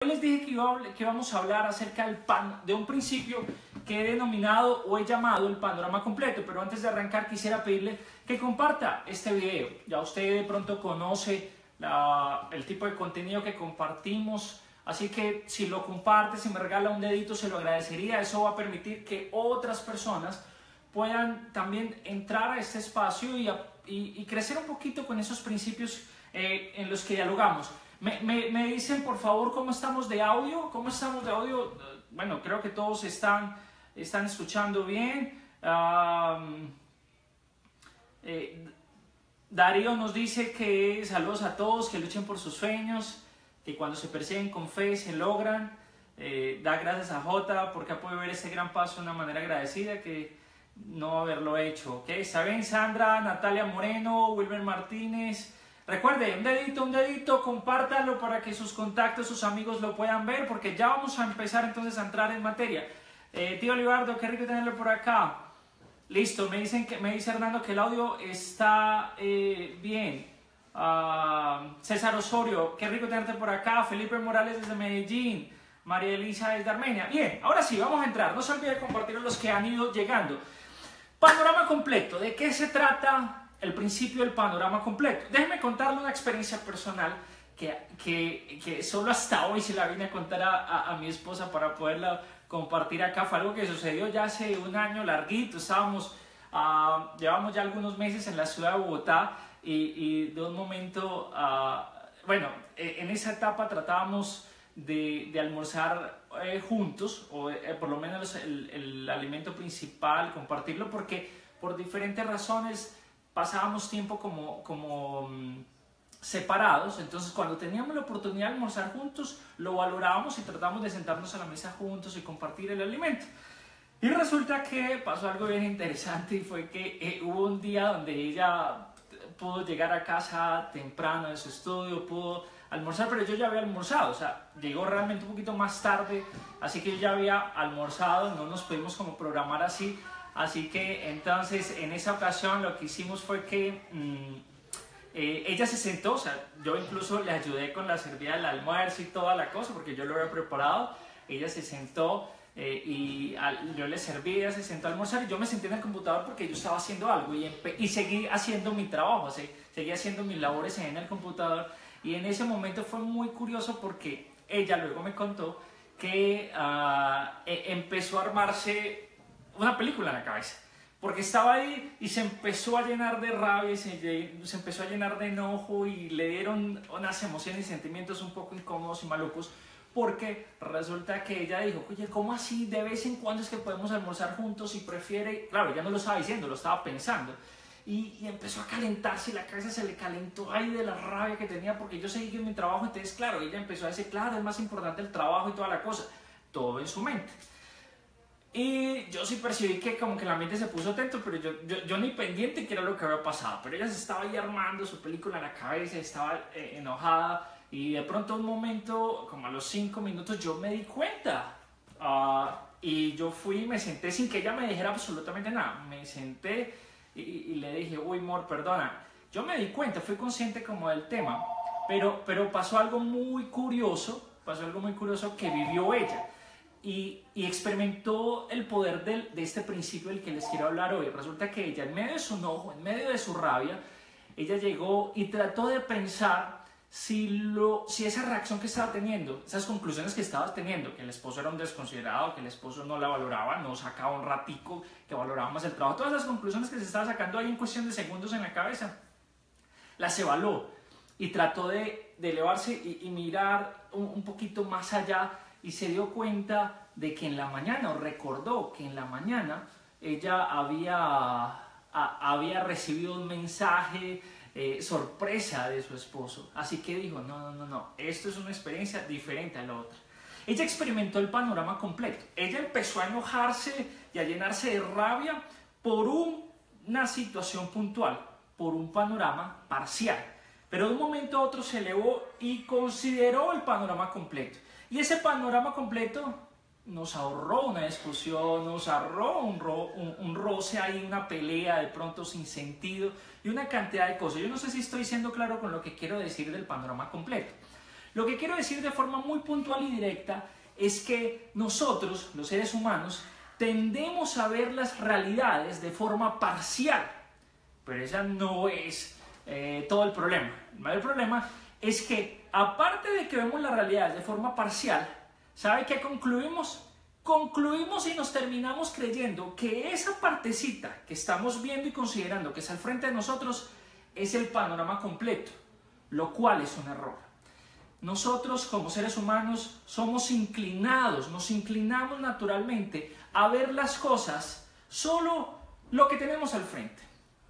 Hoy les dije que íbamos a hablar acerca de un principio que he denominado o he llamado el panorama completo, pero antes de arrancar quisiera pedirle que comparta este video. Ya usted de pronto conoce el tipo de contenido que compartimos, así que si lo comparte, si me regala un dedito, se lo agradecería. Eso va a permitir que otras personas puedan también entrar a este espacio y crecer un poquito con esos principios en los que dialogamos. Me dicen por favor cómo estamos de audio. Bueno, creo que todos están escuchando bien. Darío nos dice que saludos a todos, que luchen por sus sueños, que cuando se persiguen con fe se logran. Da gracias a Jota porque ha podido ver este gran paso de una manera agradecida que no haberlo hecho. ¿Okay? ¿Saben? Sandra, Natalia Moreno, Wilber Martínez. Recuerde, un dedito, compártalo para que sus contactos, sus amigos lo puedan ver, porque ya vamos a empezar entonces a entrar en materia. Tío Olivardo, qué rico tenerlo por acá. Listo, me dice Hernando que el audio está bien. César Osorio, qué rico tenerte por acá. Felipe Morales desde Medellín. María Elisa desde Armenia. Bien, ahora sí, vamos a entrar. No se olvide de compartir los que han ido llegando. Panorama completo, ¿de qué se trata? El principio del panorama completo. Déjeme contarle una experiencia personal que solo hasta hoy se la vine a contar a mi esposa para poderla compartir acá. Fue algo que sucedió ya hace un año larguito. Llevamos ya algunos meses en la ciudad de Bogotá y de un momento, en esa etapa tratábamos de almorzar juntos, o por lo menos el alimento principal, compartirlo, porque por diferentes razones pasábamos tiempo como separados. Entonces cuando teníamos la oportunidad de almorzar juntos lo valorábamos y tratábamos de sentarnos a la mesa juntos y compartir el alimento. Y resulta que pasó algo bien interesante, y fue que hubo un día donde ella pudo llegar a casa temprano de su estudio, pudo almorzar, pero yo ya había almorzado, o sea, llegó realmente un poquito más tarde, así que yo ya había almorzado, no nos pudimos como programar así. Así que entonces en esa ocasión lo que hicimos fue que ella se sentó, o sea, yo incluso le ayudé con la servida del almuerzo y toda la cosa porque yo lo había preparado. Ella se sentó yo le serví, ella se sentó a almorzar y yo me senté en el computador porque yo estaba haciendo algo y seguí haciendo mi trabajo, seguí haciendo mis labores en el computador. Y en ese momento fue muy curioso porque ella luego me contó que empezó a armarse una película en la cabeza, porque estaba ahí y se empezó a llenar de rabia, se empezó a llenar de enojo y le dieron unas emociones y sentimientos un poco incómodos y malucos, porque resulta que ella dijo, oye, ¿cómo así? De vez en cuando es que podemos almorzar juntos y prefiere, claro, ella no lo estaba diciendo, lo estaba pensando, y empezó a calentarse y la cabeza se le calentó ahí de la rabia que tenía porque yo seguí en mi trabajo. Entonces claro, ella empezó a decir, claro, es más importante el trabajo y toda la cosa, todo en su mente. Y yo sí percibí que como que la mente se puso atento, pero yo ni pendiente que era lo que había pasado. Pero ella se estaba ahí armando su película en la cabeza, estaba enojada, y de pronto un momento, como a los 5 minutos, yo me di cuenta. Y yo fui y me senté sin que ella me dijera absolutamente nada. Me senté y le dije, uy, amor, perdona. Yo me di cuenta, fui consciente como del tema, pero pasó algo muy curioso que vivió ella. Y experimentó el poder de este principio del que les quiero hablar hoy. Resulta que ella, en medio de su enojo, en medio de su rabia, ella llegó y trató de pensar si esa reacción que estaba teniendo, esas conclusiones que estaba teniendo, que el esposo era un desconsiderado, que el esposo no la valoraba, no sacaba un ratico, que valoraba más el trabajo, todas las conclusiones que se estaba sacando ahí en cuestión de segundos en la cabeza, las evaluó y trató de elevarse y mirar un poquito más allá. Y se dio cuenta de que en la mañana, o recordó que en la mañana, ella había recibido un mensaje sorpresa de su esposo. Así que dijo, no, esto es una experiencia diferente a la otra. Ella experimentó el panorama completo. Ella empezó a enojarse y a llenarse de rabia por una situación puntual, por un panorama parcial. Pero de un momento a otro se elevó y consideró el panorama completo. Y ese panorama completo nos ahorró una discusión, nos ahorró un roce ahí, una pelea de pronto sin sentido y una cantidad de cosas. Yo no sé si estoy siendo claro con lo que quiero decir del panorama completo. Lo que quiero decir de forma muy puntual y directa es que nosotros, los seres humanos, tendemos a ver las realidades de forma parcial, pero esa no es todo el problema. El mayor problema es que, aparte de que vemos las realidades de forma parcial, ¿sabe qué concluimos? Concluimos y nos terminamos creyendo que esa partecita que estamos viendo y considerando que es al frente de nosotros es el panorama completo, lo cual es un error. Nosotros como seres humanos somos inclinados, nos inclinamos naturalmente a ver las cosas solo lo que tenemos al frente.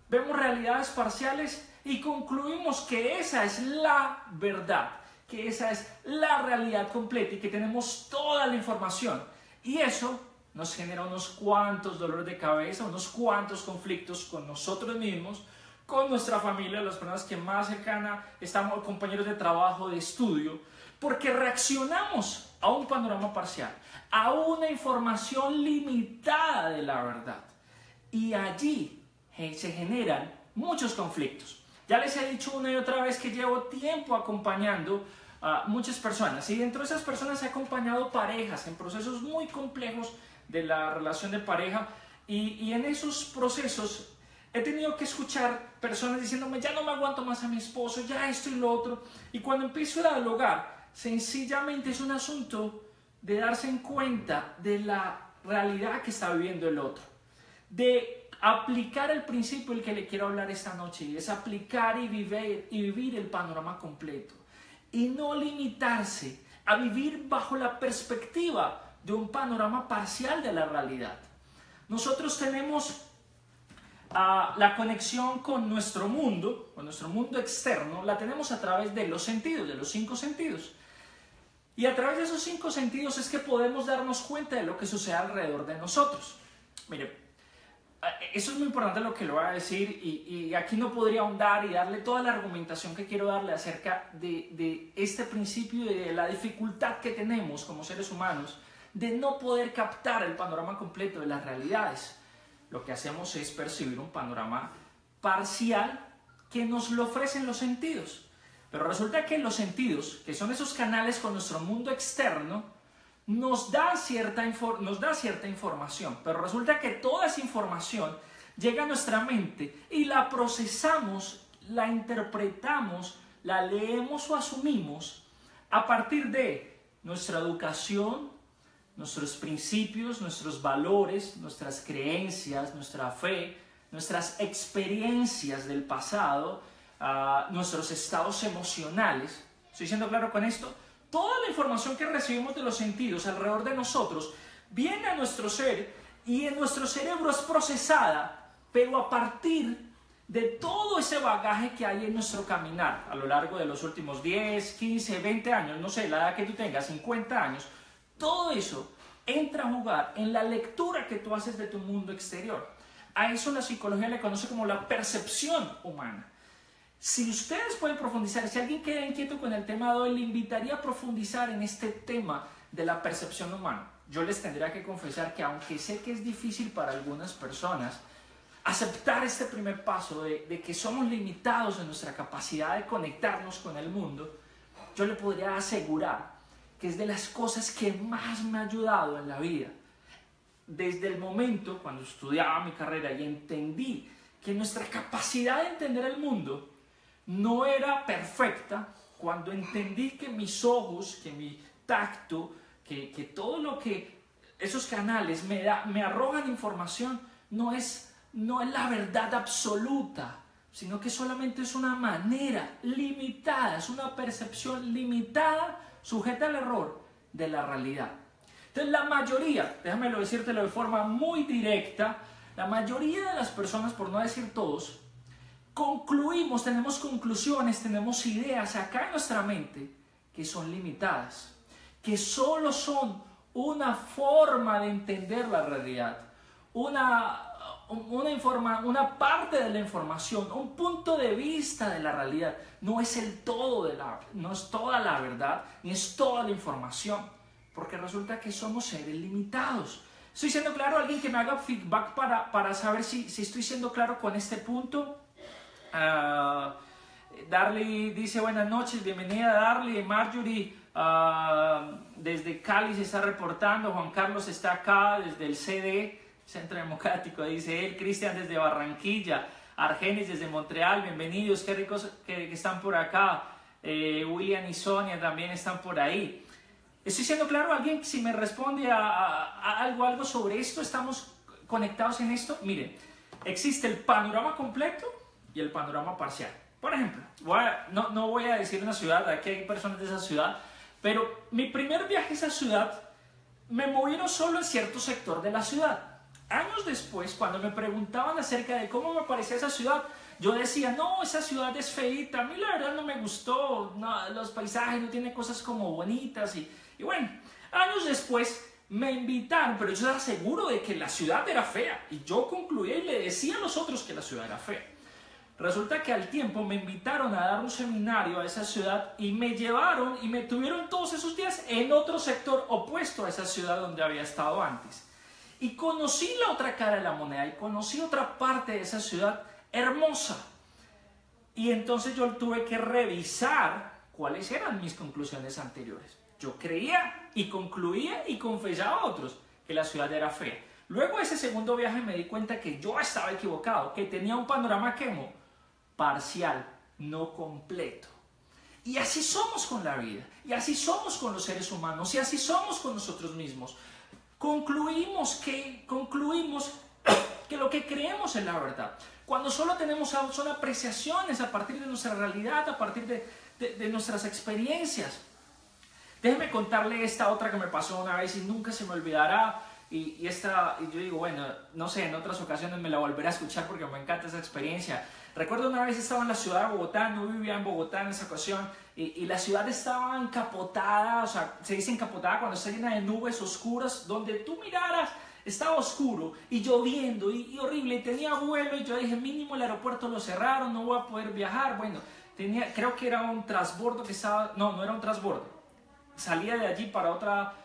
Vemos realidades parciales y concluimos que esa es la verdad, que esa es la realidad completa y que tenemos toda la información. Y eso nos genera unos cuantos dolores de cabeza, unos cuantos conflictos con nosotros mismos, con nuestra familia, las personas que más cercanas estamos, compañeros de trabajo, de estudio, porque reaccionamos a un panorama parcial, a una información limitada de la verdad. Y allí se generan muchos conflictos. Ya les he dicho una y otra vez que llevo tiempo acompañando a muchas personas, y dentro de esas personas he acompañado parejas en procesos muy complejos de la relación de pareja, y en esos procesos he tenido que escuchar personas diciéndome: ya no me aguanto más a mi esposo, ya esto y lo otro. Y cuando empiezo a dialogar, sencillamente es un asunto de darse en cuenta de la realidad que está viviendo el otro, de aplicar el principio del que le quiero hablar esta noche, y es aplicar y vivir el panorama completo, y no limitarse a vivir bajo la perspectiva de un panorama parcial de la realidad. Nosotros tenemos la conexión con nuestro mundo externo, la tenemos a través de los sentidos, de los 5 sentidos. Y a través de esos 5 sentidos es que podemos darnos cuenta de lo que sucede alrededor de nosotros. Mire, eso es muy importante lo que lo voy a decir, y aquí no podría ahondar y darle toda la argumentación que quiero darle acerca de este principio y de la dificultad que tenemos como seres humanos de no poder captar el panorama completo de las realidades. Lo que hacemos es percibir un panorama parcial que nos lo ofrecen los sentidos. Pero resulta que los sentidos, que son esos canales con nuestro mundo externo, nos da cierta información, pero resulta que toda esa información llega a nuestra mente y la procesamos, la interpretamos, la leemos o asumimos a partir de nuestra educación, nuestros principios, nuestros valores, nuestras creencias, nuestra fe, nuestras experiencias del pasado, nuestros estados emocionales. ¿Estoy siendo claro con esto? Toda la información que recibimos de los sentidos alrededor de nosotros viene a nuestro ser, y en nuestro cerebro es procesada, pero a partir de todo ese bagaje que hay en nuestro caminar a lo largo de los últimos 10, 15, 20 años, no sé, la edad que tú tengas, 50 años, todo eso entra a jugar en la lectura que tú haces de tu mundo exterior. A eso la psicología le conoce como la percepción humana. Si ustedes pueden profundizar, si alguien queda inquieto con el tema de hoy, le invitaría a profundizar en este tema de la percepción humana. Yo les tendría que confesar que, aunque sé que es difícil para algunas personas aceptar este primer paso de que somos limitados en nuestra capacidad de conectarnos con el mundo, yo le podría asegurar que es de las cosas que más me ha ayudado en la vida. Desde el momento cuando estudiaba mi carrera y entendí que nuestra capacidad de entender el mundo no era perfecta, cuando entendí que mis ojos, que mi tacto, que todo lo que esos canales me arrojan información no es la verdad absoluta, sino que solamente es una manera limitada, es una percepción limitada, sujeta al error de la realidad. Entonces la mayoría, déjamelo decírtelo de forma muy directa, la mayoría de las personas, por no decir todos, concluimos, tenemos conclusiones, tenemos ideas acá en nuestra mente que son limitadas, que solo son una forma de entender la realidad, una parte de la información, un punto de vista de la realidad. No es el todo no es toda la verdad, ni es toda la información, porque resulta que somos seres limitados. ¿Estoy siendo claro? ¿Alguien que me haga feedback para saber si estoy siendo claro con este punto? Darly dice buenas noches, bienvenida Darly. Marjorie desde Cali se está reportando. Juan Carlos está acá desde el CD, Centro Democrático, dice él. Cristian desde Barranquilla. Argenis desde Montreal, bienvenidos, qué ricos que están por acá. William y Sonia también están por ahí. ¿Estoy siendo claro? ¿Alguien si me responde a algo sobre esto? ¿Estamos conectados en esto? Miren, existe el panorama completo y el panorama parcial. Por ejemplo, no voy a decir una ciudad, aquí hay personas de esa ciudad, pero mi primer viaje a esa ciudad me movieron solo en cierto sector de la ciudad. Años después, cuando me preguntaban acerca de cómo me parecía esa ciudad, yo decía, no, esa ciudad es feíta, a mí la verdad no me gustó, no, los paisajes no tienen cosas como bonitas y bueno, años después me invitaron, pero yo estaba seguro de que la ciudad era fea y yo concluía y le decía a los otros que la ciudad era fea. Resulta que al tiempo me invitaron a dar un seminario a esa ciudad y me llevaron y me tuvieron todos esos días en otro sector opuesto a esa ciudad donde había estado antes. Y conocí la otra cara de la moneda y conocí otra parte de esa ciudad hermosa. Y entonces yo tuve que revisar cuáles eran mis conclusiones anteriores. Yo creía y concluía y confesaba a otros que la ciudad era fea. Luego de ese segundo viaje me di cuenta que yo estaba equivocado, que tenía un panorama como parcial, no completo. Y así somos con la vida, y así somos con los seres humanos, y así somos con nosotros mismos. Concluimos que lo que creemos es la verdad. Cuando solo tenemos son apreciaciones a partir de nuestra realidad, a partir de nuestras experiencias. Déjeme contarle esta otra que me pasó una vez y nunca se me olvidará. Y yo digo, bueno, no sé, en otras ocasiones me la volveré a escuchar porque me encanta esa experiencia. Recuerdo una vez estaba en la ciudad de Bogotá, no vivía en Bogotá en esa ocasión, y la ciudad estaba encapotada, o sea, se dice encapotada cuando está llena de nubes oscuras, donde tú miraras, estaba oscuro y lloviendo y horrible, y tenía vuelo, y yo dije, mínimo el aeropuerto lo cerraron, no voy a poder viajar. Bueno, creo que era un transbordo que estaba, no era un transbordo, salía de allí para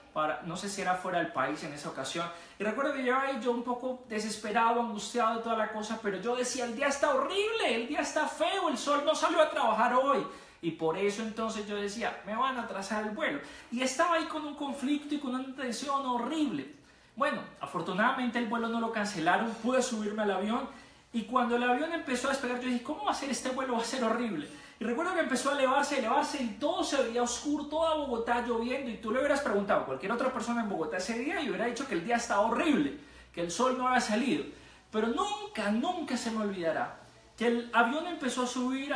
no sé si era fuera del país en esa ocasión. Y recuerdo que yo un poco desesperado, angustiado de toda la cosa, pero yo decía, el día está horrible, el día está feo, el sol no salió a trabajar hoy. Y por eso entonces yo decía, me van a atrasar el vuelo. Y estaba ahí con un conflicto y con una tensión horrible. Bueno, afortunadamente el vuelo no lo cancelaron, pude subirme al avión. Y cuando el avión empezó a despegar, yo dije, ¿cómo va a ser este vuelo? Va a ser horrible. Y recuerdo que empezó a elevarse y todo se veía oscuro, toda Bogotá lloviendo. Y tú le hubieras preguntado a cualquier otra persona en Bogotá ese día y hubiera dicho que el día estaba horrible, que el sol no había salido. Pero nunca se me olvidará que el avión empezó a subir.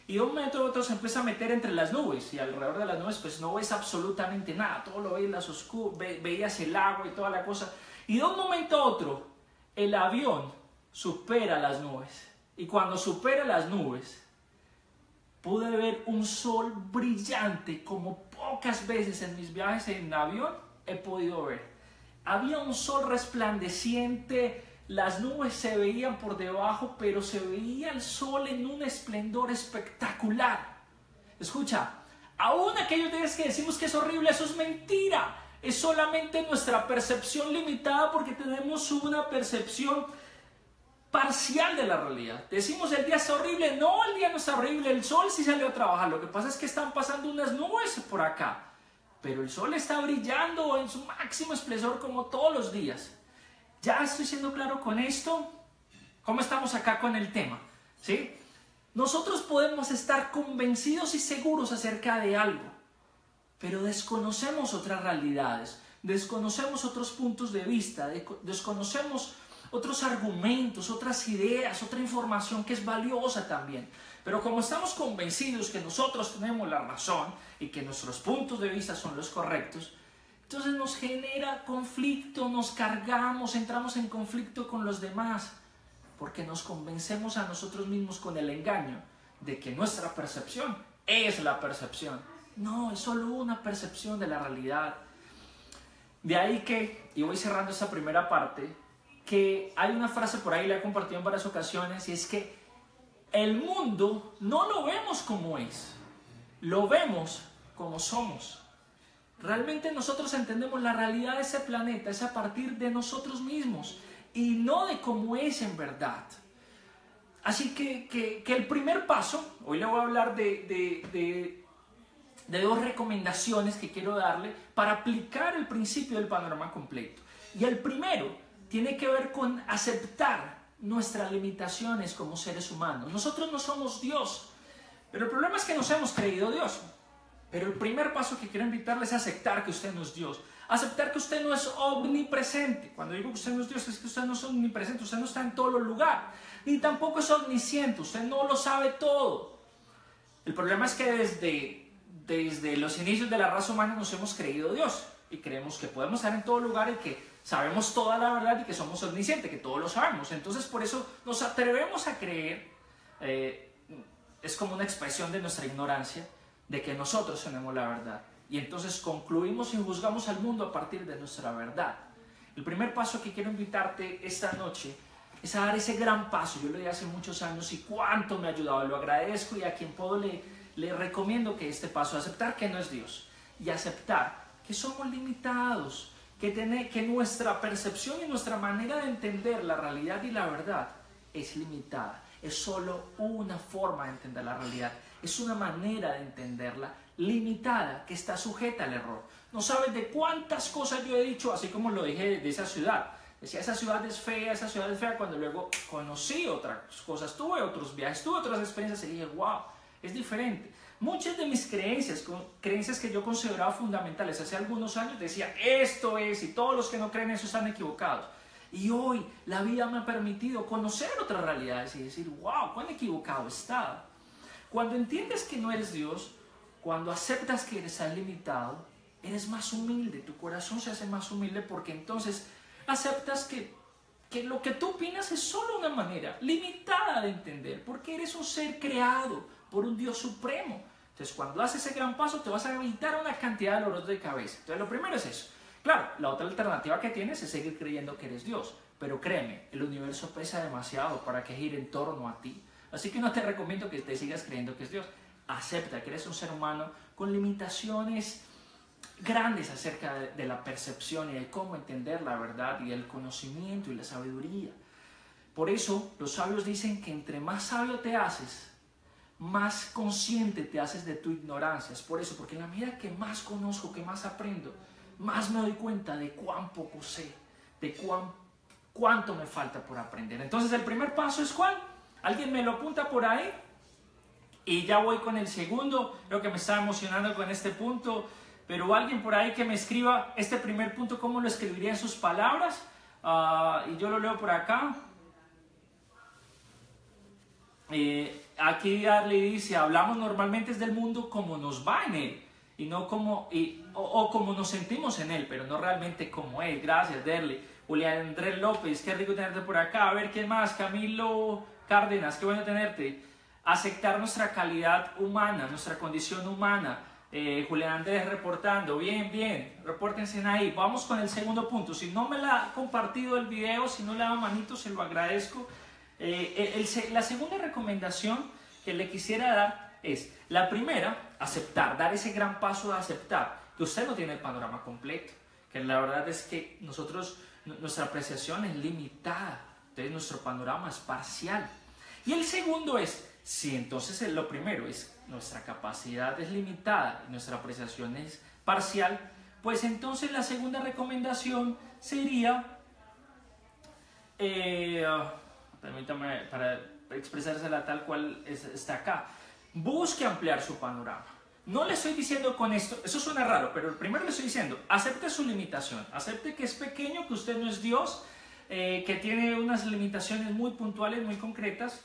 Y de un momento a otro se empieza a meter entre las nubes. Y alrededor de las nubes pues no ves absolutamente nada. Todo lo veías oscuro, veías el agua y toda la cosa. Y de un momento a otro el avión supera las nubes. Y cuando supera las nubes, pude ver un sol brillante como pocas veces en mis viajes en avión he podido ver. Había un sol resplandeciente, las nubes se veían por debajo, pero se veía el sol en un esplendor espectacular. Escucha, aún aquellos días que decimos que es horrible, eso es mentira. Es solamente nuestra percepción limitada porque tenemos una percepción parcial de la realidad. Decimos el día está horrible, no, el día no está horrible, el sol sí salió a trabajar, lo que pasa es que están pasando unas nubes por acá, pero el sol está brillando en su máximo esplendor como todos los días. ¿Ya estoy siendo claro con esto? ¿Cómo estamos acá con el tema? ¿Sí? Nosotros podemos estar convencidos y seguros acerca de algo, pero desconocemos otras realidades, desconocemos otros puntos de vista, desconocemos otros argumentos, otras ideas, otra información que es valiosa también. Pero como estamos convencidos que nosotros tenemos la razón y que nuestros puntos de vista son los correctos, entonces nos genera conflicto, nos cargamos, entramos en conflicto con los demás, porque nos convencemos a nosotros mismos con el engaño de que nuestra percepción es la percepción. No, es solo una percepción de la realidad. De ahí que, y voy cerrando esta primera parte, que hay una frase por ahí, la he compartido en varias ocasiones, y es que el mundo no lo vemos como es, lo vemos como somos. Realmente nosotros entendemos la realidad de ese planeta es a partir de nosotros mismos y no de cómo es en verdad. Así que el primer paso, hoy le voy a hablar de dos recomendaciones que quiero darle para aplicar el principio del panorama completo. Y el primero tiene que ver con aceptar nuestras limitaciones como seres humanos. Nosotros no somos Dios, pero el problema es que nos hemos creído Dios. Pero el primer paso que quiero invitarles es aceptar que usted no es Dios. Aceptar que usted no es omnipresente. Cuando digo que usted no es Dios, es que usted no es omnipresente. Usted no está en todos los lugares. Ni tampoco es omnisciente. Usted no lo sabe todo. El problema es que desde los inicios de la raza humana nos hemos creído Dios. Y creemos que podemos estar en todo lugar y que sabemos toda la verdad y que somos omniscientes, que todo lo sabemos. Entonces por eso nos atrevemos a creer. Es como una expresión de nuestra ignorancia, de que nosotros tenemos la verdad. Y entonces concluimos y juzgamos al mundo a partir de nuestra verdad. El primer paso que quiero invitarte esta noche es a dar ese gran paso. Yo lo di hace muchos años y cuánto me ha ayudado. Lo agradezco y a quien puedo le recomiendo que este paso, aceptar que no es Dios y aceptar que somos limitados, que nuestra percepción y nuestra manera de entender la realidad y la verdad es limitada. Es solo una forma de entender la realidad. Es una manera de entenderla limitada que está sujeta al error. No sabes de cuántas cosas yo he dicho, así como lo dije de esa ciudad. Decía, esa ciudad es fea, cuando luego conocí otras cosas, tuve otros viajes, tuve otras experiencias y dije, wow, es diferente. Muchas de mis creencias que yo consideraba fundamentales hace algunos años, decía, esto es, y todos los que no creen eso están equivocados. Y hoy la vida me ha permitido conocer otras realidades y decir, wow, cuán equivocado estaba. Cuando entiendes que no eres Dios, cuando aceptas que eres limitado, eres más humilde, tu corazón se hace más humilde porque entonces aceptas que lo que tú opinas es solo una manera limitada de entender, porque eres un ser creado por un Dios supremo. Entonces cuando haces ese gran paso te vas a evitar una cantidad de dolores de cabeza. Entonces lo primero es eso. Claro, la otra alternativa que tienes es seguir creyendo que eres Dios, pero créeme, el universo pesa demasiado para que gire en torno a ti. Así que no te recomiendo que te sigas creyendo que es Dios. Acepta que eres un ser humano con limitaciones grandes acerca de la percepción y de cómo entender la verdad y el conocimiento y la sabiduría. Por eso los sabios dicen que entre más sabio te haces, más consciente te haces de tu ignorancia. Es por eso, porque en la medida que más conozco, que más aprendo, más me doy cuenta de cuán poco sé, de cuánto me falta por aprender. Entonces el primer paso es ¿cuál? ¿Alguien me lo apunta por ahí? Y ya voy con el segundo. Creo que me está emocionando con este punto, pero alguien por ahí que me escriba este primer punto, ¿cómo lo escribiría en sus palabras? Y yo lo leo por acá. Aquí Darley dice, hablamos normalmente del mundo como nos va en él y no como o como nos sentimos en él, pero no realmente como es. Gracias, Darley. Julián Andrés López, qué rico tenerte por acá. A ver, ¿quién más? Camilo Cárdenas, qué bueno tenerte. Aceptar nuestra calidad humana, nuestra condición humana. Julián Andrés reportando, bien, repórtense ahí. Vamos con el segundo punto. Si no me la ha compartido el video, si no le da manito, se lo agradezco. La segunda recomendación que le quisiera dar es, la primera, aceptar, dar ese gran paso de aceptar que usted no tiene el panorama completo, que la verdad es que nuestra apreciación es limitada, entonces nuestro panorama es parcial. Y el segundo es, si entonces lo primero es nuestra capacidad es limitada y nuestra apreciación es parcial, pues entonces la segunda recomendación sería, permítame para expresársela tal cual está acá, busque ampliar su panorama. No le estoy diciendo con esto, eso suena raro, pero el primero le estoy diciendo, acepte su limitación, acepte que es pequeño, que usted no es Dios, que tiene unas limitaciones muy puntuales, muy concretas,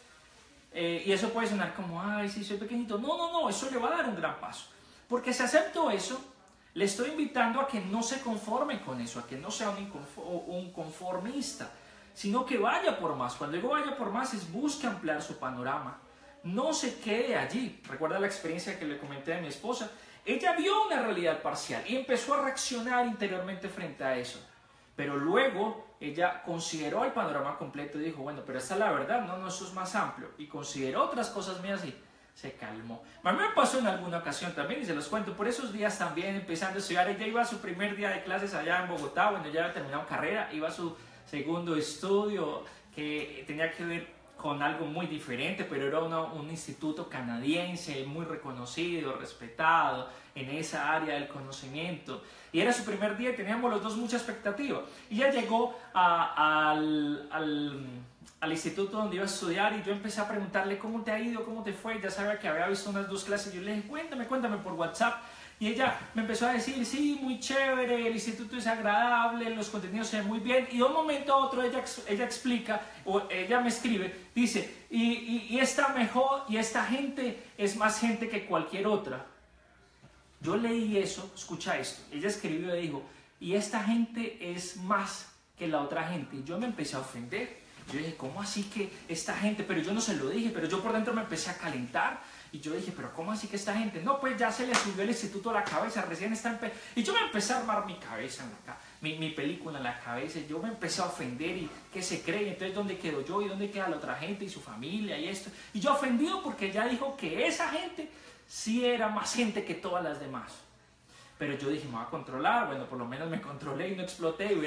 y eso puede sonar como, ay, sí, soy pequeñito. No, eso le va a dar un gran paso. Porque si acepto eso, le estoy invitando a que no se conforme con eso, a que no sea un conformista, sino que vaya por más. Cuando digo vaya por más, es busque ampliar su panorama. No se quede allí. Recuerda la experiencia que le comenté de mi esposa. Ella vio una realidad parcial y empezó a reaccionar interiormente frente a eso. Pero luego ella consideró el panorama completo y dijo, bueno, pero esta es la verdad, no, eso es más amplio. Y consideró otras cosas mías y se calmó. A mí me pasó en alguna ocasión también y se los cuento. Por esos días también, empezando a estudiar, ella iba a su primer día de clases allá en Bogotá, bueno, ya había terminado carrera, iba a su segundo estudio que tenía que ver con algo muy diferente, pero era un instituto canadiense muy reconocido, respetado en esa área del conocimiento. Y era su primer día y teníamos los dos mucha expectativa. Y ella llegó al instituto donde iba a estudiar y yo empecé a preguntarle cómo te ha ido, cómo te fue. Ya sabía que había visto unas 2 clases y yo le dije, cuéntame por WhatsApp. Y ella me empezó a decir, sí, muy chévere, el instituto es agradable, los contenidos se ven muy bien. Y de un momento a otro ella explica, o ella me escribe, dice, y está mejor, y esta gente es más gente que cualquier otra. Yo leí eso, escucha esto, ella escribió y dijo, y esta gente es más que la otra gente. Y yo me empecé a ofender. Yo dije, ¿cómo así que esta gente? Pero yo no se lo dije, pero yo por dentro me empecé a calentar. Y yo dije, ¿pero cómo así que esta gente? No, pues ya se le subió el instituto a la cabeza, recién está Y yo me empecé a armar mi cabeza, mi película en la cabeza. Y yo me empecé a ofender y ¿qué se cree? Entonces, ¿dónde quedo yo? ¿Y dónde queda la otra gente? Y su familia y esto. Y yo ofendido porque ella dijo que esa gente sí era más gente que todas las demás. Pero yo dije, me voy a controlar. Bueno, por lo menos me controlé y no exploté y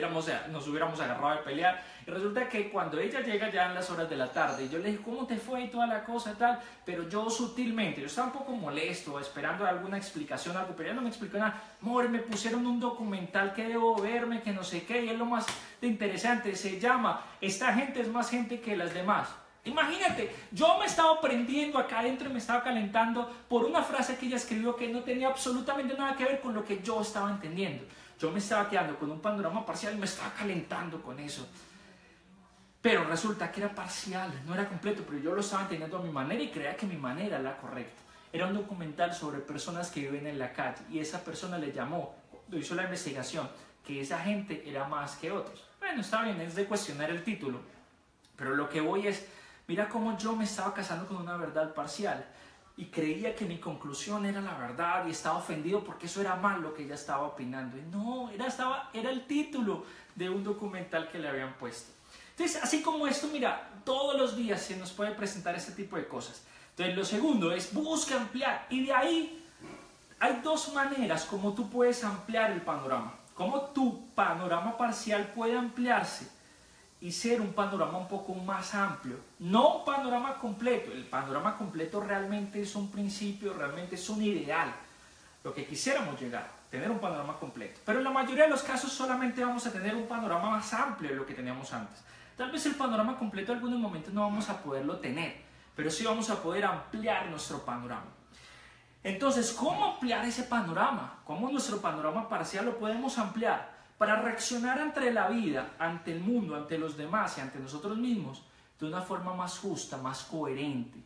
nos hubiéramos agarrado de pelear. Y resulta que cuando ella llega ya en las horas de la tarde, y yo le dije, ¿cómo te fue? Y toda la cosa y tal. Pero yo sutilmente, yo estaba un poco molesto, esperando alguna explicación, algo, pero ella no me explicó nada. Amor, me pusieron un documental que debo verme, que no sé qué, y es lo más interesante. Se llama, esta gente es más gente que las demás. Imagínate, yo me estaba prendiendo acá adentro y me estaba calentando por una frase que ella escribió que no tenía absolutamente nada que ver con lo que yo estaba entendiendo. Yo me estaba quedando con un panorama parcial y me estaba calentando con eso. Pero resulta que era parcial, no era completo, pero yo lo estaba entendiendo a mi manera y creía que mi manera era la correcta. Era un documental sobre personas que viven en la calle y esa persona le llamó, cuando hizo la investigación, que esa gente era más que otros. Bueno, está bien, es de cuestionar el título, pero lo que voy es... Mira cómo yo me estaba casando con una verdad parcial y creía que mi conclusión era la verdad y estaba ofendido porque eso era mal lo que ella estaba opinando. Y no, era el título de un documental que le habían puesto. Entonces, así como esto, mira, todos los días se nos puede presentar este tipo de cosas. Entonces, lo segundo es busca ampliar y de ahí hay 2 maneras como tú puedes ampliar el panorama. Cómo tu panorama parcial puede ampliarse y ser un panorama un poco más amplio. No un panorama completo. El panorama completo realmente es un principio, realmente es un ideal. Lo que quisiéramos llegar, tener un panorama completo. Pero en la mayoría de los casos solamente vamos a tener un panorama más amplio de lo que teníamos antes. Tal vez el panorama completo en algunos momentos no vamos a poderlo tener, pero sí vamos a poder ampliar nuestro panorama. Entonces, ¿cómo ampliar ese panorama? ¿Cómo nuestro panorama parcial lo podemos ampliar? Para reaccionar ante la vida, ante el mundo, ante los demás y ante nosotros mismos de una forma más justa, más coherente,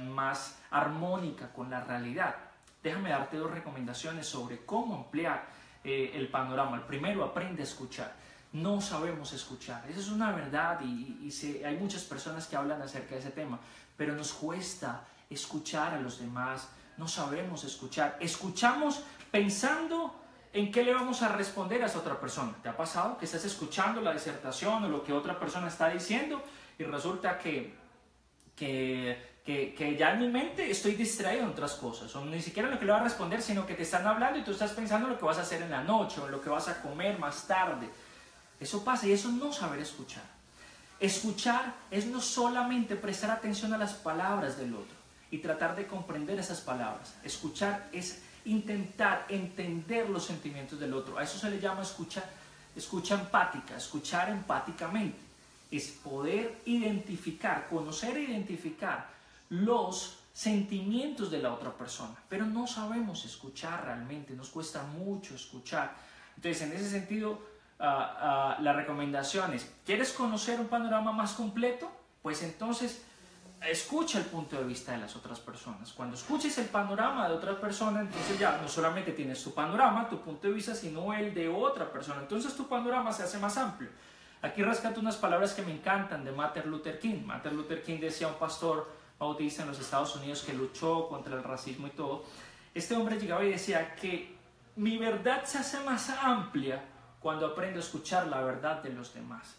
más armónica con la realidad. Déjame darte 2 recomendaciones sobre cómo ampliar el panorama. El primero, aprende a escuchar. No sabemos escuchar, esa es una verdad y hay muchas personas que hablan acerca de ese tema, pero nos cuesta escuchar a los demás, no sabemos escuchar. Escuchamos pensando ¿en qué le vamos a responder a esa otra persona? ¿Te ha pasado que estás escuchando la disertación o lo que otra persona está diciendo y resulta que ya en mi mente estoy distraído en otras cosas? O ni siquiera lo que le voy a responder, sino que te están hablando y tú estás pensando en lo que vas a hacer en la noche o en lo que vas a comer más tarde. Eso pasa y eso no saber escuchar. Escuchar es no solamente prestar atención a las palabras del otro y tratar de comprender esas palabras. Escuchar es intentar entender los sentimientos del otro. A eso se le llama escucha empática, escuchar empáticamente. Es poder identificar, conocer e identificar los sentimientos de la otra persona. Pero no sabemos escuchar realmente, nos cuesta mucho escuchar. Entonces, en ese sentido, la recomendación es, ¿quieres conocer un panorama más completo? Pues entonces escucha el punto de vista de las otras personas. Cuando escuches el panorama de otra persona, entonces ya no solamente tienes tu panorama, tu punto de vista, sino el de otra persona. Entonces tu panorama se hace más amplio. Aquí rescato unas palabras que me encantan de Martin Luther King. Martin Luther King decía, un pastor bautista en los Estados Unidos que luchó contra el racismo y todo. Este hombre llegaba y decía que mi verdad se hace más amplia cuando aprendo a escuchar la verdad de los demás.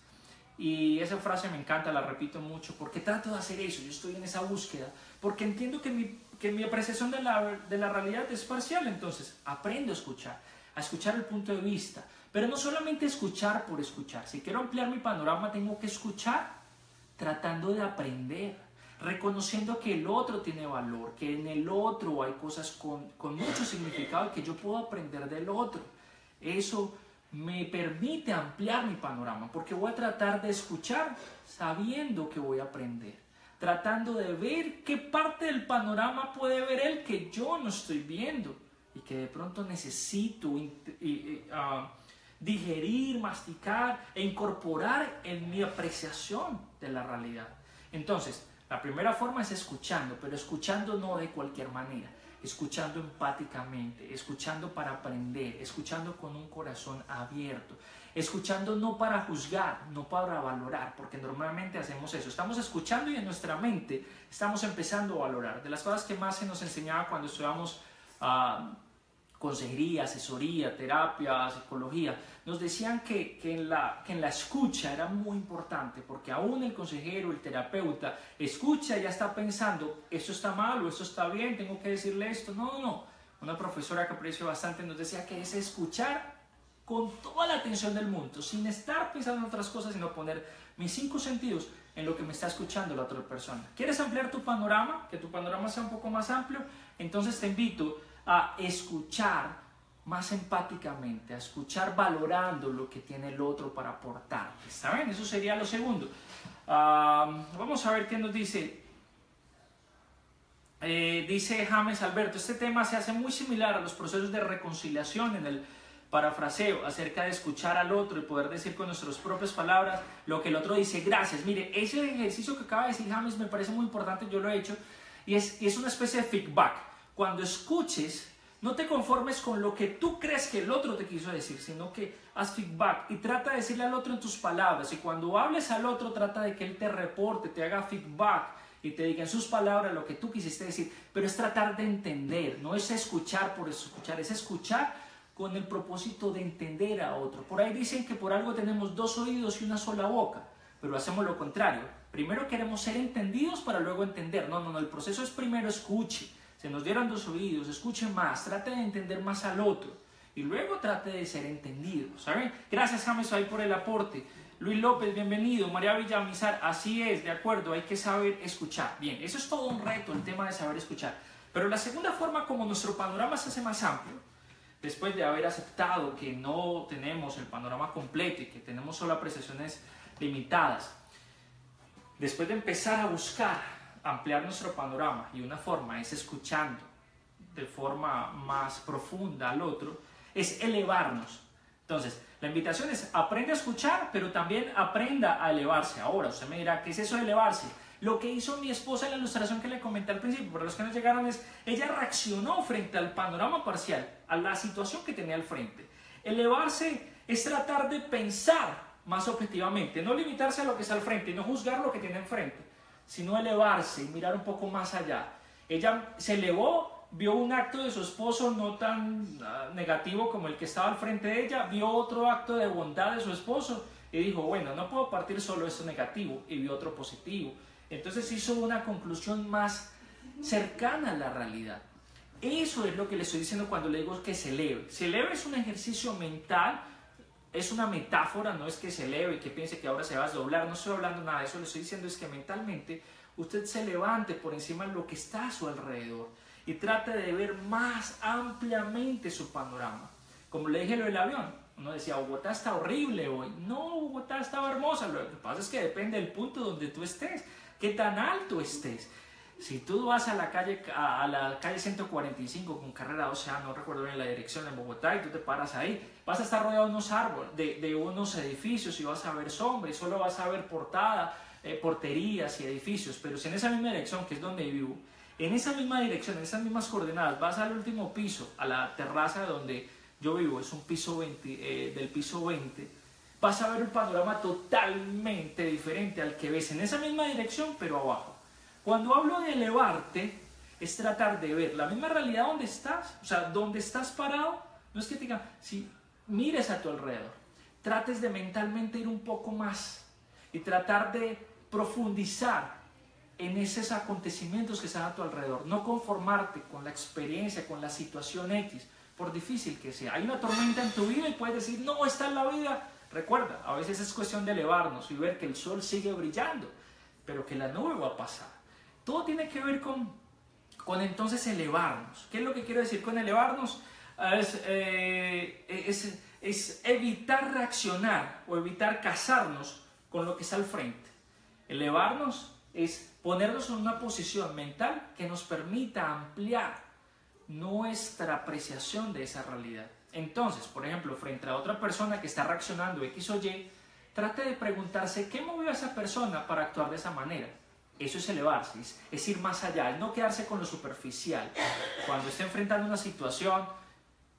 Y esa frase me encanta, la repito mucho, porque trato de hacer eso, yo estoy en esa búsqueda, porque entiendo que mi apreciación de la realidad es parcial, entonces aprendo a escuchar el punto de vista, pero no solamente escuchar por escuchar. Si quiero ampliar mi panorama, tengo que escuchar tratando de aprender, reconociendo que el otro tiene valor, que en el otro hay cosas con mucho significado y que yo puedo aprender del otro. Eso me permite ampliar mi panorama, porque voy a tratar de escuchar sabiendo que voy a aprender, tratando de ver qué parte del panorama puede ver él que yo no estoy viendo y que de pronto necesito digerir, masticar e incorporar en mi apreciación de la realidad. Entonces, la primera forma es escuchando, pero escuchando no de cualquier manera, escuchando empáticamente, escuchando para aprender, escuchando con un corazón abierto, escuchando no para juzgar, no para valorar, porque normalmente hacemos eso, estamos escuchando y en nuestra mente estamos empezando a valorar. De las cosas que más se nos enseñaba cuando estudiamos consejería, asesoría, terapia, psicología, nos decían que en la escucha era muy importante, porque aún el consejero, el terapeuta, escucha y ya está pensando, esto está mal o esto está bien, tengo que decirle esto. No. Una profesora que aprecio bastante nos decía que es escuchar con toda la atención del mundo, sin estar pensando en otras cosas, sino poner mis 5 sentidos en lo que me está escuchando la otra persona. ¿Quieres ampliar tu panorama? Que tu panorama sea un poco más amplio. Entonces te invito a escuchar más empáticamente, a escuchar valorando lo que tiene el otro para aportar. ¿Está bien? Eso sería lo segundo. Vamos a ver qué nos dice. Dice James Alberto, este tema se hace muy similar a los procesos de reconciliación en el parafraseo, acerca de escuchar al otro y poder decir con nuestras propias palabras lo que el otro dice. Gracias. Mire, ese ejercicio que acaba de decir James me parece muy importante, yo lo he hecho, y es una especie de feedback. Cuando escuches, no te conformes con lo que tú crees que el otro te quiso decir, sino que haz feedback y trata de decirle al otro en tus palabras. Y cuando hables al otro, trata de que él te reporte, te haga feedback y te diga en sus palabras lo que tú quisiste decir. Pero es tratar de entender, no es escuchar por escuchar, es escuchar con el propósito de entender a otro. Por ahí dicen que por algo tenemos 2 oídos y una sola boca, pero hacemos lo contrario. Primero queremos ser entendidos para luego entender. No, el proceso es primero escuche. Se nos dieron 2 oídos, escuche más, trate de entender más al otro y luego trate de ser entendido, ¿saben? Gracias, James, ahí por el aporte. Luis López, bienvenido. María Villamizar, así es, de acuerdo, hay que saber escuchar. Bien, eso es todo un reto, el tema de saber escuchar. Pero la segunda forma como nuestro panorama se hace más amplio, después de haber aceptado que no tenemos el panorama completo y que tenemos solo apreciaciones limitadas, después de empezar a buscar ampliar nuestro panorama, y una forma es escuchando de forma más profunda al otro, es elevarnos. Entonces, la invitación es aprende a escuchar, pero también aprenda a elevarse. Ahora, usted me dirá, ¿qué es eso de elevarse? Lo que hizo mi esposa en la ilustración que le comenté al principio, para los que no llegaron, es ella reaccionó frente al panorama parcial, a la situación que tenía al frente. Elevarse es tratar de pensar más objetivamente, no limitarse a lo que está al frente, no juzgar lo que tiene enfrente, sino elevarse y mirar un poco más allá. Ella se elevó, vio un acto de su esposo no tan negativo como el que estaba al frente de ella, vio otro acto de bondad de su esposo y dijo, bueno, no puedo partir solo de esto negativo, y vio otro positivo. Entonces hizo una conclusión más cercana a la realidad. Eso es lo que le estoy diciendo cuando le digo que se eleve. Se eleve es un ejercicio mental, es una metáfora, no es que se eleve y que piense que ahora se va a desdoblar, no estoy hablando nada de eso, le estoy diciendo es que mentalmente usted se levante por encima de lo que está a su alrededor y trate de ver más ampliamente su panorama. Como le dije lo del avión, uno decía Bogotá está horrible hoy, no, Bogotá estaba hermosa, lo que pasa es que depende del punto donde tú estés, qué tan alto estés. Si tú vas a la calle 145 con carrera 12A, no recuerdo bien la dirección, en Bogotá, y tú te paras ahí, vas a estar rodeado de unos árboles, de unos edificios, y vas a ver sombra, y solo vas a ver porterías y edificios. Pero si en esa misma dirección, que es donde vivo, en esa misma dirección, en esas mismas coordenadas, vas al último piso, a la terraza donde yo vivo, es un piso 20, del piso 20, vas a ver un panorama totalmente diferente al que ves en esa misma dirección, pero abajo. Cuando hablo de elevarte, es tratar de ver la misma realidad donde estás, o sea, donde estás parado. No es que te digan, si mires a tu alrededor, trates de mentalmente ir un poco más y tratar de profundizar en esos acontecimientos que están a tu alrededor. No conformarte con la experiencia, con la situación X, por difícil que sea. Hay una tormenta en tu vida y puedes decir, no, esta es la vida. Recuerda, a veces es cuestión de elevarnos y ver que el sol sigue brillando. pero que la nube va a pasar. Todo tiene que ver con entonces elevarnos. ¿Qué es lo que quiero decir con elevarnos? Es evitar reaccionar o evitar casarnos con lo que está al frente. Elevarnos es ponernos en una posición mental que nos permita ampliar nuestra apreciación de esa realidad. Entonces, por ejemplo, frente a otra persona que está reaccionando X o Y, trate de preguntarse qué movió a esa persona para actuar de esa manera. Eso es elevarse, es ir más allá, es no quedarse con lo superficial. Cuando esté enfrentando una situación,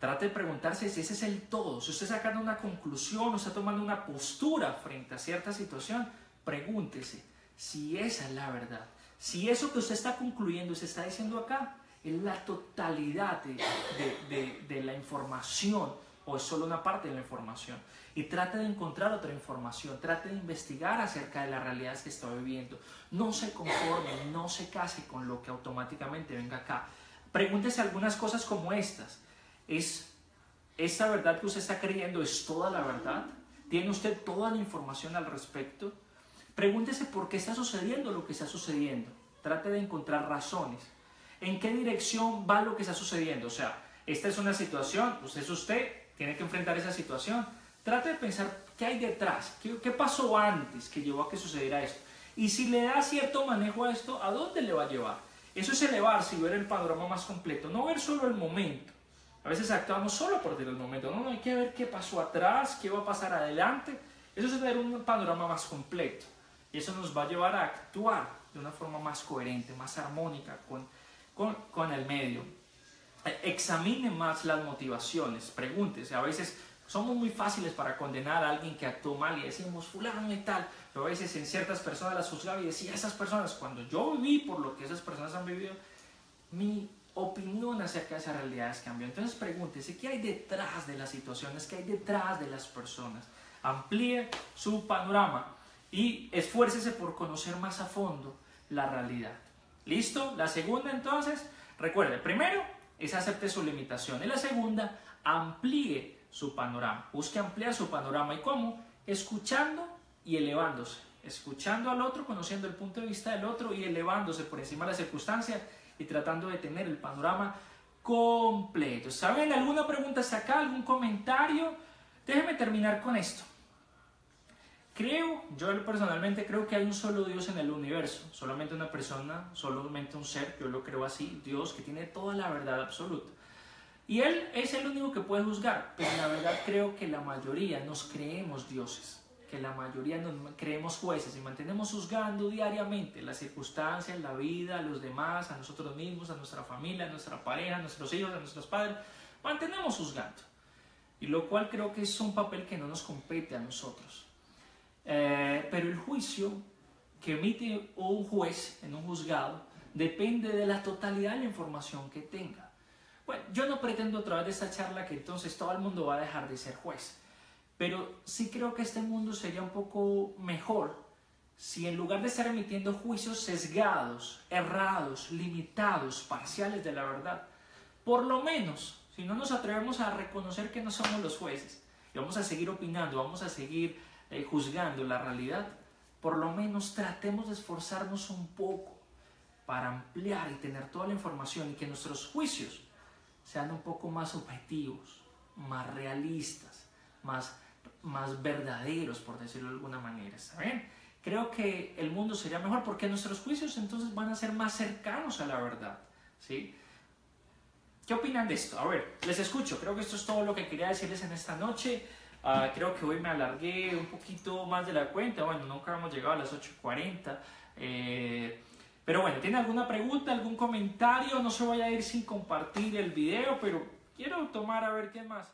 trate de preguntarse si ese es el todo, si usted está sacando una conclusión o está tomando una postura frente a cierta situación, pregúntese si esa es la verdad. Si eso que usted está concluyendo, se está diciendo acá, es la totalidad de la información o es solo una parte de la información. Y trate de encontrar otra información, trate de investigar acerca de las realidades que está viviendo. No se conforme, no se case con lo que automáticamente venga acá. Pregúntese algunas cosas como estas. ¿Es esta verdad que usted está creyendo es toda la verdad? ¿Tiene usted toda la información al respecto? Pregúntese por qué está sucediendo lo que está sucediendo. Trate de encontrar razones. ¿En qué dirección va lo que está sucediendo? O sea, esta es una situación, usted tiene que enfrentar esa situación. Trate de pensar qué hay detrás, qué pasó antes que llevó a que sucediera esto. Y si le da cierto manejo a esto, ¿a dónde le va a llevar? Eso es elevarse y ver el panorama más completo, no ver solo el momento. A veces actuamos solo por el momento, no, hay que ver qué pasó atrás, qué va a pasar adelante. Eso es ver un panorama más completo. Y eso nos va a llevar a actuar de una forma más coherente, más armónica con el medio. Examine más las motivaciones, pregúntese. A veces somos muy fáciles para condenar a alguien que actuó mal y decimos fulano y tal, pero a veces en ciertas personas las juzgaba y decía esas personas, cuando yo viví por lo que esas personas han vivido, mi opinión acerca de esas realidades cambió. Entonces pregúntese qué hay detrás de las situaciones, qué hay detrás de las personas. Amplíe su panorama y esfuércese por conocer más a fondo la realidad. ¿Listo? La segunda entonces, recuerde, primero es acepte su limitación y la segunda, amplíe su panorama. Busque ampliar su panorama. ¿Y cómo? Escuchando y elevándose. Escuchando al otro, conociendo el punto de vista del otro y elevándose por encima de la circunstancia y tratando de tener el panorama completo. ¿Saben? ¿Alguna pregunta hasta acá? ¿Algún comentario? Déjenme terminar con esto. Yo personalmente creo que hay un solo Dios en el universo, solamente una persona, solamente un ser, yo lo creo así, Dios que tiene toda la verdad absoluta. Y Él es el único que puede juzgar, pero la verdad creo que la mayoría nos creemos dioses, que la mayoría nos creemos jueces y mantenemos juzgando diariamente las circunstancias, la vida, a los demás, a nosotros mismos, a nuestra familia, a nuestra pareja, a nuestros hijos, a nuestros padres, mantenemos juzgando. Y lo cual creo que es un papel que no nos compete a nosotros. Pero el juicio que emite un juez en un juzgado depende de la totalidad de la información que tenga. Bueno, yo no pretendo a través de esta charla que entonces todo el mundo va a dejar de ser juez, pero sí creo que este mundo sería un poco mejor si en lugar de estar emitiendo juicios sesgados, errados, limitados, parciales de la verdad, por lo menos, si no nos atrevemos a reconocer que no somos los jueces y vamos a seguir opinando, vamos a seguir juzgando la realidad, por lo menos tratemos de esforzarnos un poco para ampliar y tener toda la información y que nuestros juicios sean un poco más objetivos, más realistas, más verdaderos, por decirlo de alguna manera. ¿Está bien? Creo que el mundo sería mejor porque nuestros juicios entonces van a ser más cercanos a la verdad. ¿Sí? ¿Qué opinan de esto? A ver, les escucho. Creo que esto es todo lo que quería decirles en esta noche. Creo que hoy me alargué un poquito más de la cuenta. Bueno, nunca hemos llegado a las 8:40. Pero bueno, ¿tiene alguna pregunta, algún comentario? No se vaya a ir sin compartir el video, pero quiero tomar a ver qué más.